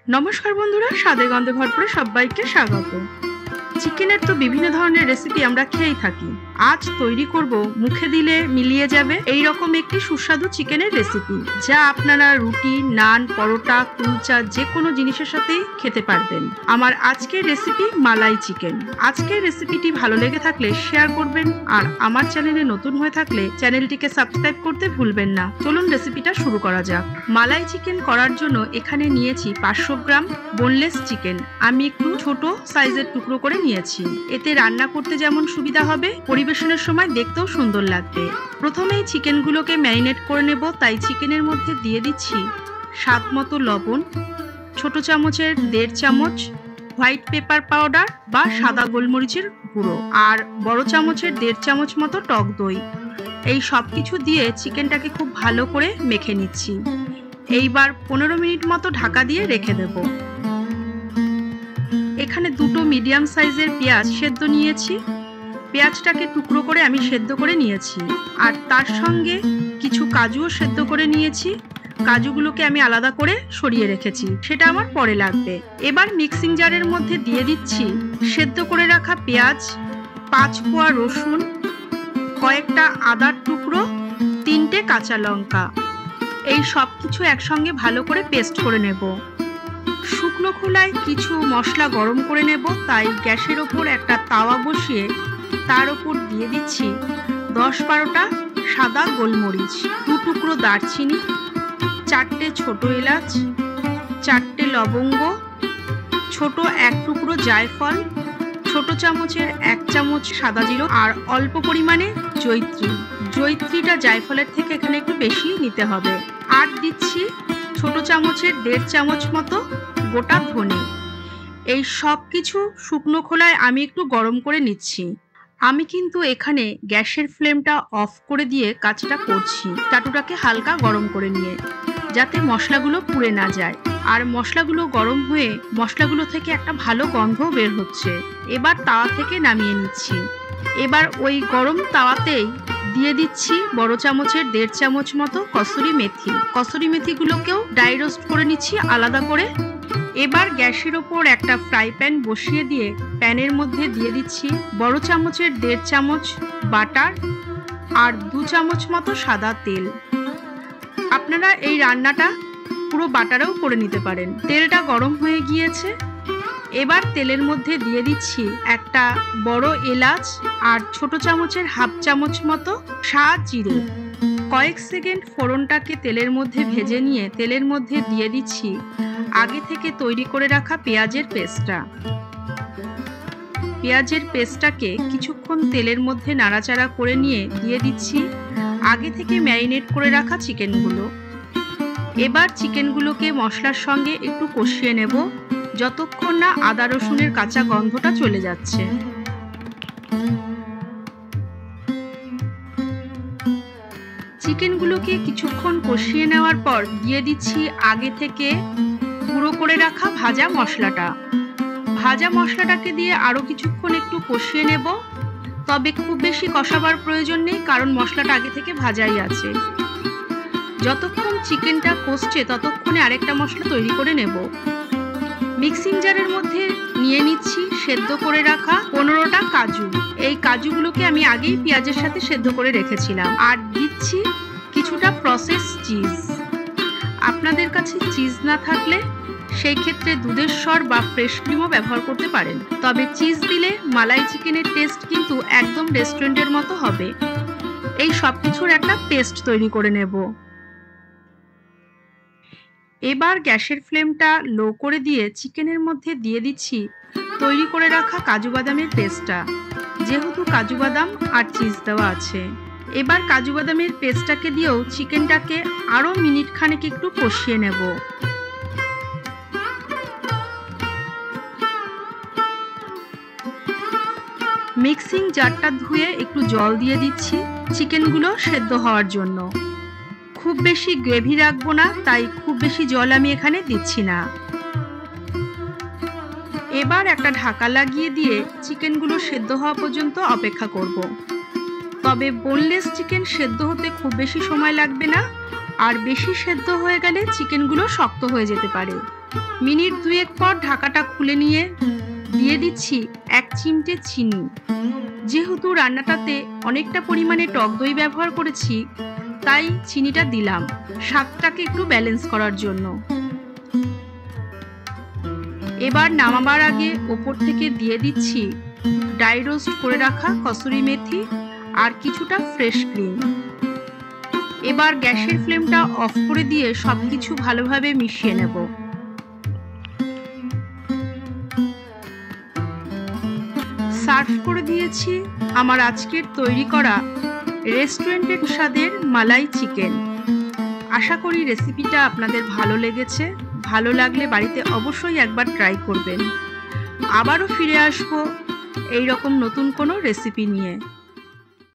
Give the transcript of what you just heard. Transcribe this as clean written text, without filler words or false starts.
নমস্কার বন্ধুরা, স্বাদে গন্ধে ভরপুরে সবাইকে স্বাগত। চিকেনের তো বিভিন্ন ধরনের রেসিপি আমরা খেয়েই থাকি। আজ তৈরি করব মুখে দিলে মিলিয়ে যাবে এই রকম একটি সুস্বাদু চিকেনের রেসিপি, যা আপনারা রুটি, নান, পরোটা, কুলচা যে কোনো জিনিসের সাথেই খেতে পারবেন। আমার আজকের রেসিপি মালাই চিকেন। আজকের রেসিপিটি ভালো লেগে থাকলে শেয়ার করবেন, আর আমার চ্যানেলে নতুন হয়ে থাকলে চ্যানেলটিকে সাবস্ক্রাইব করতে ভুলবেন না। চলুন রেসিপিটা শুরু করা যাক। মালাই চিকেন করার জন্য এখানে নিয়েছি 500 গ্রাম বোনলেস চিকেন। আমি একটু ছোট সাইজের টুকরো করে নিয়েছি। এতে রান্না করতে যেমন সুবিধা হবে, পরিবেশনের সময় দেখতেও সুন্দর লাগবে। প্রথমেই চিকেনগুলোকে ম্যারিনেট করে নেব, তাই চিকেনের মধ্যে দিয়ে দিচ্ছি স্বাদ মতো লবণ, ছোট চামচের 1.5 চামচ হোয়াইট পেপার পাউডার বা সাদা গোলমরিচের গুঁড়ো, আর বড় চামচের 1.5 চামচ মতো টক দই। এই সব কিছু দিয়ে চিকেনটাকে খুব ভালো করে মেখে নিচ্ছি। এইবার 15 মিনিট মতো ঢাকা দিয়ে রেখে দেব। এখানে দুটো মিডিয়াম সাইজের পেঁয়াজ সেদ্ধ নিয়েছি। পেঁয়াজটাকে টুকরো করে আমি সেদ্ধ করে নিয়েছি, আর তার সঙ্গে কিছু কাজুও সেদ্ধ করে নিয়েছি। কাজুগুলোকে আমি আলাদা করে সরিয়ে রেখেছি, সেটা আমার পরে লাগবে। এবার মিক্সিং জারের মধ্যে দিয়ে দিচ্ছি সেদ্ধ করে রাখা পেঁয়াজ, 5 কোয়া রসুন, কয়েকটা আদার টুকরো, 3টে কাঁচা লঙ্কা। এই সব কিছু একসঙ্গে ভালো করে পেস্ট করে নেব। শুকনো খোলায় কিছু মশলা গরম করে নেব, তাই গ্যাসের ওপর একটা তাওয়া বসিয়ে তার ওপর দিয়ে দিচ্ছি 10-12টা সাদা গোলমরিচ, 2 টুকরো দারচিনি, 4টে ছোট এলাচ, 4টে লবঙ্গ, ছোট 1 টুকরো জায়ফল, ছোট চামচের 1 চামচ সাদা জিরা, আর অল্প পরিমাণে জয়িত্রী। জয়িত্রীটা জায়ফলের থেকে এখানে একটু বেশি নিতে হবে। আর দিচ্ছি ছোট চামচের 1.5 চামচ মতো গোটা ধনে। এই সব কিছু শুকনো খোলায় আমি একটু গরম করে নিচ্ছি। আমি কিন্তু এখানে গ্যাসের ফ্লেমটা অফ করে দিয়ে কাজটা করছি, চাটুটাকে হালকা গরম করে নিয়ে, যাতে মশলাগুলো পুড়ে না যায়। আর মশলাগুলো গরম হয়ে মশলাগুলো থেকে একটা ভালো গন্ধ বের হচ্ছে। এবার তাওয়া থেকে নামিয়ে নিচ্ছি। এবার ওই গরম তাওয়াতেই দিয়ে দিচ্ছি বড় চামচের 1.5 চামচ মতো কসুরি মেথি। কসুরি মেথিগুলোকেও ড্রাই রোস্ট করে নিচ্ছি আলাদা করে। এবার গ্যাসের ওপর একটা ফ্রাই প্যান বসিয়ে দিয়ে প্যানের মধ্যে দিয়ে দিচ্ছি বড় চামচের 1.5 চামচ বাটার, আর 2 চামচ মতো সাদা তেল। আপনারা এই রান্নাটা পুরো বাটারেও করে নিতে পারেন। তেলটা গরম হয়ে গিয়েছে। এবার তেলের মধ্যে দিয়ে দিচ্ছি একটা বড় এলাচ, আর ছোট চামচের 1/2 চামচ মতো সাদা জিরে। কয়েক সেকেন্ড ফোড়নটাকে তেলের মধ্যে ভেজে নিয়ে তেলের মধ্যে দিয়ে দিচ্ছি আগে থেকে তৈরি করে রাখা পেঁয়াজের পেস্টটা। পেঁয়াজের পেস্টটাকে কিছুক্ষণ তেলের মধ্যে নাড়াচাড়া করে নিয়ে দিয়ে দিচ্ছি আগে থেকে ম্যারিনেট করে রাখা চিকেনগুলো। এবার চিকেনগুলোকে মশলার সঙ্গে একটু কষিয়ে নেব, যতক্ষণ না আদা রসুনের কাঁচা গন্ধটা চলে যাচ্ছে। চিকেনগুলোকে কিছুক্ষণ কষিয়ে নেওয়ার পর দিয়ে দিচ্ছি আগে থেকে গুঁড়ো করে রাখা ভাজা মশলাটা। ভাজা মশলাটাকে দিয়ে আরো কিছুক্ষণ একটু কষিয়ে নেব, তবে খুব বেশি কষাবার প্রয়োজন নেই, কারণ মশলাটা আগে থেকে ভাজাই আছে। যতক্ষণ চিকেনটা কষছে ততক্ষণে আরেকটা মশলা তৈরি করে নেব। মিক্সিং জারের মধ্যে নিয়ে নিচ্ছি সেদ্ধ করে রাখা 15টা কাজু। এই কাজুগুলোকে আমি আগেই পেঁয়াজের সাথে সেদ্ধ করে রেখেছিলাম। আর দিচ্ছি কিছুটা প্রসেস চিজ। আপনাদের কাছে চিজ না থাকলে সেই ক্ষেত্রে দুধের স্বর বা ফ্রেশ ক্রিমও ব্যবহার করতে পারেন, তবে চিজ দিলে মালাই চিকেনের টেস্ট কিন্তু একদম রেস্টুরেন্টের মতো হবে। এই সব কিছুর একটা পেস্ট তৈরি করে নেব। এবার গ্যাসের ফ্লেমটা লো করে দিয়ে চিকেনের মধ্যে দিয়ে দিচ্ছি তৈরি করে রাখা কাজু বাদামের পেস্টটা, যেহেতু কাজু বাদাম আর চিজ দেওয়া আছে। এবার কাজু বাদামের পেস্টটাকে দিয়েও চিকেনটাকে আরো মিনিট খানেক একটু কষিয়ে নেব। মিক্সিং জারটা ধুয়ে একটু জল দিয়ে দিচ্ছি চিকেনগুলো সেদ্ধ হওয়ার জন্য। খুব বেশি গ্রেভি রাখবো না, তাই খুব বেশি জল আমি এখানে দিচ্ছি না। এবার একটা ঢাকা লাগিয়ে দিয়ে চিকেনগুলো সেদ্ধ হওয়া পর্যন্ত অপেক্ষা করব। তবে বোনলেস চিকেন সেদ্ধ হতে খুব বেশি সময় লাগবে না, আর বেশি সেদ্ধ হয়ে গেলে চিকেনগুলো শক্ত হয়ে যেতে পারে। মিনিট দুয়েক পর ঢাকাটা খুলে নিয়ে দিয়ে দিচ্ছি 1 চিমটে চিনি। যেহেতু রান্নাটাতে অনেকটা পরিমাণে টক দই ব্যবহার করেছি, তাই চিনিটা দিলাম স্বাদটাকে একটু ব্যালেন্স করার জন্য। এবার নামাবার আগে ওপর থেকে দিয়ে দিচ্ছি ড্রাই রোস্ট করে রাখা কসুরি মেথি আর কিছুটা ফ্রেশ ক্রিম। এবার গ্যাসের ফ্লেমটা অফ করে দিয়ে সবকিছু ভালোভাবে মিশিয়ে নেব। সার্ভ করে দিয়েছি আমার আজকের তৈরি করা রেস্টুরেন্টের স্বাদের মালাই চিকেন। আশা করি রেসিপিটা আপনাদের ভালো লেগেছে। ভালো লাগলে বাড়িতে অবশ্যই একবার ট্রাই করবেন। আবারও ফিরে আসবো এই রকম নতুন কোনো রেসিপি নিয়ে।